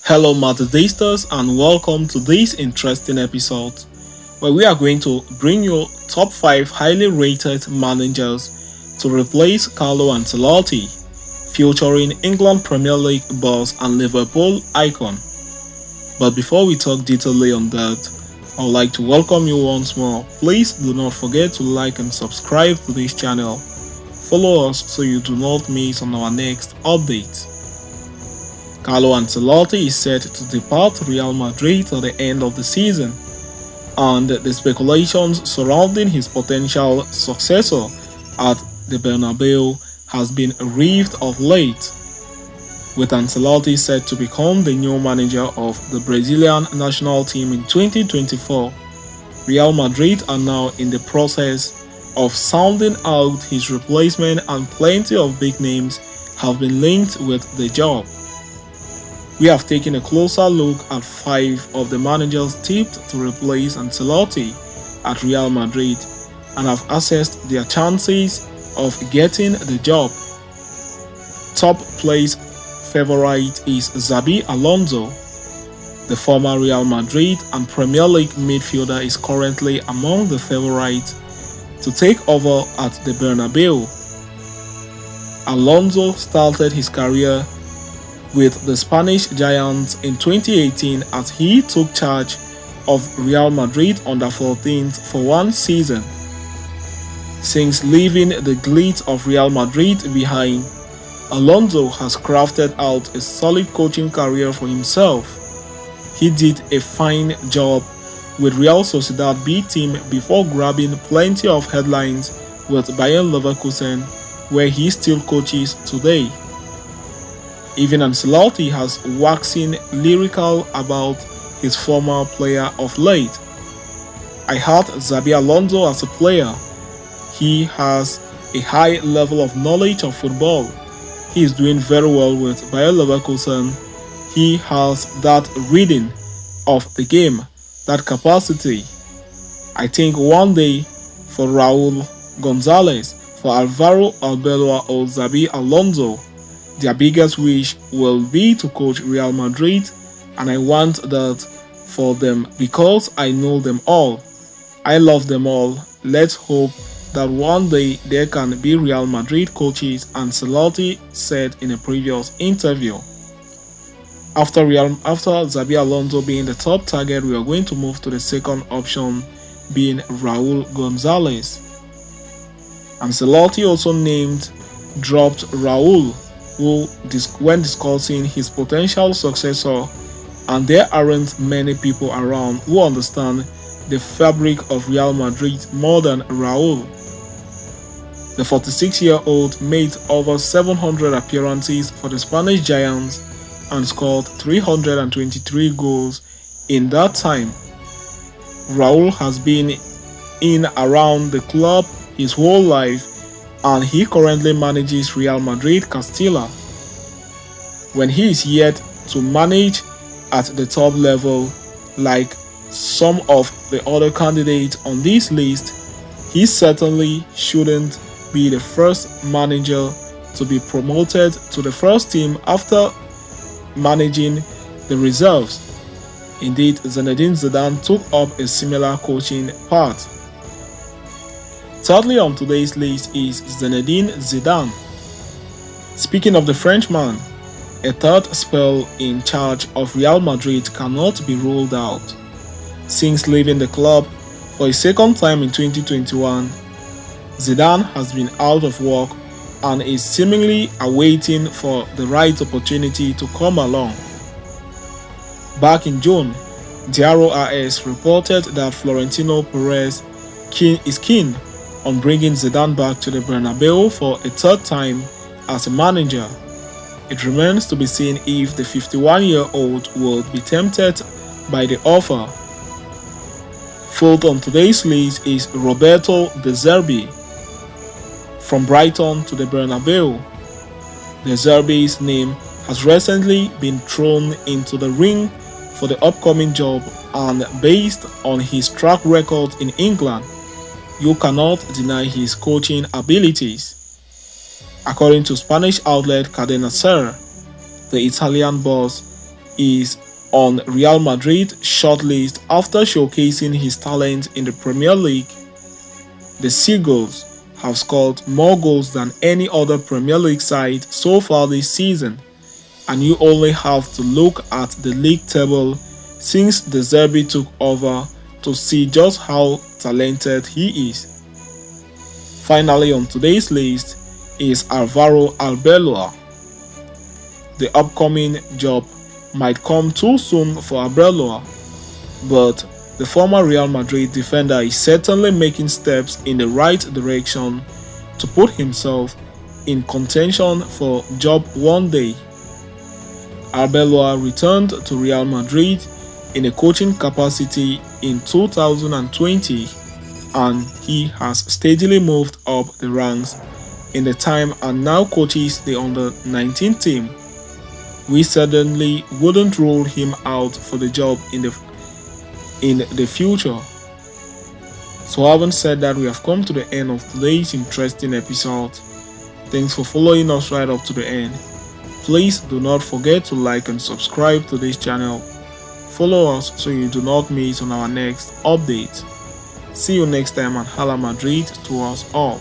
Hello Madridistas and welcome to this interesting episode where we are going to bring you top 5 highly rated managers to replace Carlo Ancelotti, featuring England Premier League boss and Liverpool icon. But before we talk detailedly on that, I would like to welcome you once more. Please do not forget to like and subscribe to this channel. Follow us so you do not miss on our next update. Carlo Ancelotti is set to depart Real Madrid at the end of the season, and the speculations surrounding his potential successor at the Bernabeu has been reeved of late, with Ancelotti set to become the new manager of the Brazilian national team in 2024. Real Madrid are now in the process of sounding out his replacement, and plenty of big names have been linked with the job. We have taken a closer look at 5 of the managers tipped to replace Ancelotti at Real Madrid and have assessed their chances of getting the job. Top place favorite is Xabi Alonso. The former Real Madrid and Premier League midfielder is currently among the favorites to take over at the Bernabeu. Alonso started his career with the Spanish Giants in 2018 as he took charge of Real Madrid under 14s for one season. Since leaving the glitz of Real Madrid behind, Alonso has crafted out a solid coaching career for himself. He did a fine job with Real Sociedad B team before grabbing plenty of headlines with Bayern Leverkusen, where he still coaches today. Even Ancelotti has waxing lyrical about his former player of late. I had Xabi Alonso as a player. He has a high level of knowledge of football. He is doing very well with Bayer Leverkusen. He has that reading of the game, that capacity. I think one day for Raul Gonzalez, for Alvaro Arbeloa or Xabi Alonso, their biggest wish will be to coach Real Madrid, and I want that for them because I know them all. I love them all. Let's hope that one day they can be Real Madrid coaches, Ancelotti said in a previous interview. After Xabi Alonso being the top target, we are going to move to the second option, being Raul Gonzalez. Ancelotti also dropped Raul, who, when discussing his potential successor, and there aren't many people around who understand the fabric of Real Madrid more than Raul. The 46-year-old made over 700 appearances for the Spanish Giants and scored 323 goals in that time. Raul has been in around the club his whole life, and he currently manages Real Madrid Castilla. When he is yet to manage at the top level like some of the other candidates on this list, he certainly shouldn't be the first manager to be promoted to the first team after managing the reserves. Indeed, Zinedine Zidane took up a similar coaching part. Thirdly on today's list is Zinedine Zidane. Speaking of the Frenchman, a third spell in charge of Real Madrid cannot be ruled out. Since leaving the club for a second time in 2021, Zidane has been out of work and is seemingly awaiting for the right opportunity to come along. Back in June, Diario AS reported that Florentino Perez is keen on bringing Zidane back to the Bernabeu for a third time as a manager. It remains to be seen if the 51-year-old will be tempted by the offer. Fourth on today's list is Roberto De Zerbi. From Brighton to the Bernabeu, De Zerbi's name has recently been thrown into the ring for the upcoming job, and based on his track record in England, you cannot deny his coaching abilities. According to Spanish outlet Cadena Ser, the Italian boss is on Real Madrid shortlist after showcasing his talent in the Premier League. The Seagulls have scored more goals than any other Premier League side so far this season, and you only have to look at the league table since the Zerbi took over to see just how talented he is. Finally on today's list is Alvaro Arbeloa. The upcoming job might come too soon for Arbeloa, but the former Real Madrid defender is certainly making steps in the right direction to put himself in contention for job one day. Arbeloa returned to Real Madrid in a coaching capacity in 2020, and he has steadily moved up the ranks in the time and now coaches the under-19 team. We certainly wouldn't rule him out for the job in the future. So having said that, we have come to the end of today's interesting episode. Thanks for following us right up to the end. Please do not forget to like and subscribe to this channel. Follow us so you do not miss on our next update. See you next time, and Hala Madrid to us all.